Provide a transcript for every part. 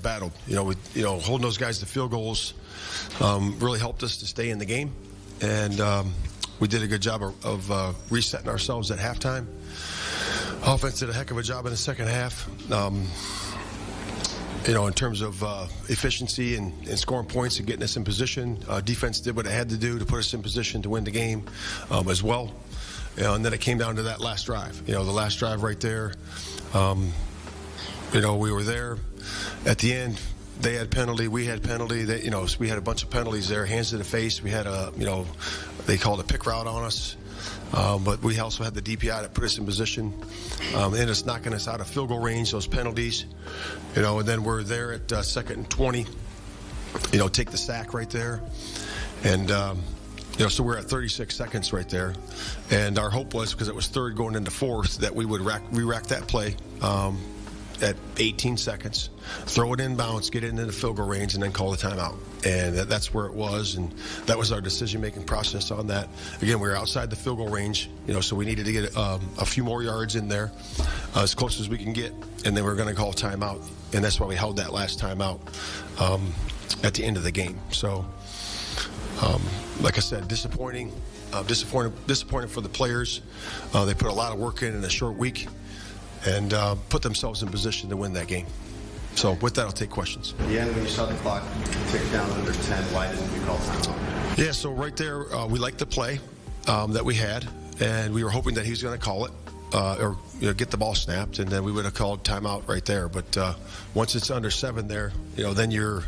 battled. Holding those guys to field goals really helped us to stay in the game, and we did a good job of resetting ourselves at halftime. Offense did a heck of a job in the second half. In terms of efficiency and scoring points and getting us in position. Defense did what it had to do to put us in position to win the game as well. And then it came down to that last drive. The last drive right there. We were there at the end. They had penalty. We had penalty. We had a bunch of penalties there. Hands to the face. We had they called a pick route on us. But we also had the DPI that put us in position. And it's knocking us out of field goal range, those penalties. And then we're there at 2nd and 20. Take the sack right there. And, so we're at 36 seconds right there. And our hope was, because it was third going into fourth, that we would re-rack that play at 18 seconds, throw it in bounds, get it into the field goal range, and then call the timeout. And that's where it was, and that was our decision-making process on that. Again, we were outside the field goal range, so we needed to get a few more yards in there, as close as we can get, and then we're going to call timeout, and that's why we held that last timeout at the end of the game. So, like I said, disappointing for the players. They put a lot of work in a short week, and put themselves in position to win that game. So with that, I'll take questions. At the end, when you saw the clock tick down under 10, why didn't you call timeout? Yeah, so right there, we liked the play that we had, and we were hoping that he was going to call it or get the ball snapped, and then we would have called timeout right there. But once it's under 7 there, then you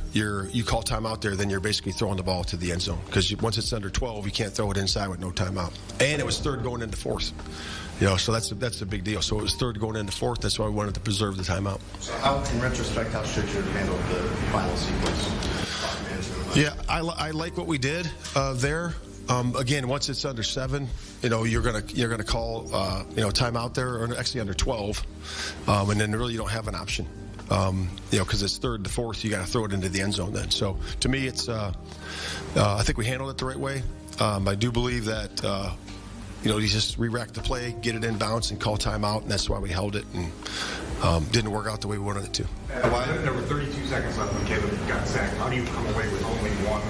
call timeout there, then you're basically throwing the ball to the end zone, because once it's under 12, you can't throw it inside with no timeout. And it was third going into fourth. So that's a big deal. So it was third going into fourth. That's why we wanted to preserve the timeout. So in retrospect, how should you have handled the final sequence? Yeah, I like what we did there. Again, once it's under 7, you're gonna call timeout there, or actually under 12, and then really you don't have an option. Because it's third to fourth, you got to throw it into the end zone then. So to me, it's I think we handled it the right way. I do believe that. You just re-rack the play, get it in bounce, and call timeout, and that's why we held it, and didn't work out the way we wanted it to. There were 32 seconds left when Caleb got sacked. How do you come away with only one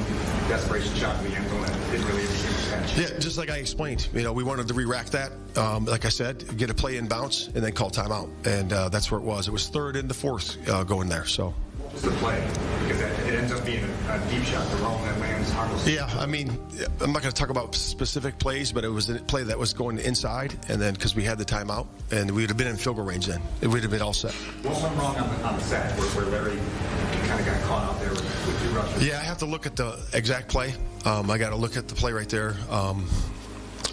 desperation shot in the end zone that didn't really catch? Yeah, just like I explained. We wanted to re-rack that. Like I said, get a play in bounce, and then call timeout, and that's where it was. It was third into fourth going there. So. What was the play? Because it ends up being a deep shot to Rome that lands harmless. Yeah, I'm not going to talk about specific plays, but it was a play that was going inside, and then because we had the timeout, and we would have been in field goal range then. It would have been all set. What went wrong on the sack where Larry kind of got caught out there with 2 rushes? Yeah, I have to look at the exact play. I got to look at the play right there.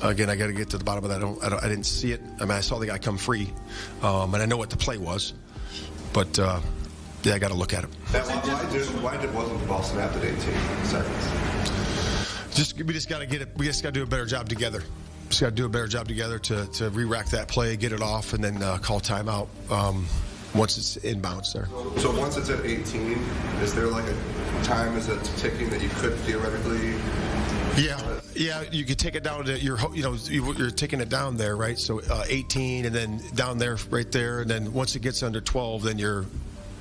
Again, I got to get to the bottom of that. I didn't see it. I saw the guy come free, and I know what the play was, but. Yeah, I got to look at it. Why wasn't the ball snapped at 18 seconds? We just got to get it. We just got to do a better job together. Just got to do a better job together to re-rack that play, get it off, and then call timeout once it's inbounds there. So once it's at 18, is there like a time is it ticking that you could theoretically? Yeah, you could take it down to you're taking it down there, right? So 18, and then down there, right there, and then once it gets under 12, then you're.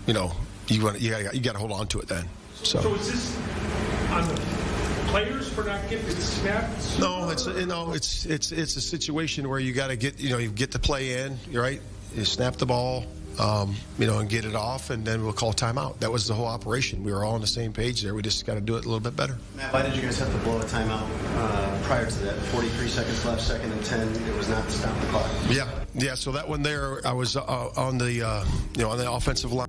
You got to hold on to it then. So is this on the players for not getting it snapped? No, it's a situation where you got to get you get the play in, right? You snap the ball, and get it off, and then we'll call timeout. That was the whole operation. We were all on the same page there. We just got to do it a little bit better. Matt, why did you guys have to blow a timeout prior to that? 43 seconds left, 2nd and 10. It was not to stop the clock. Yeah. So that one there, I was on the on the offensive line.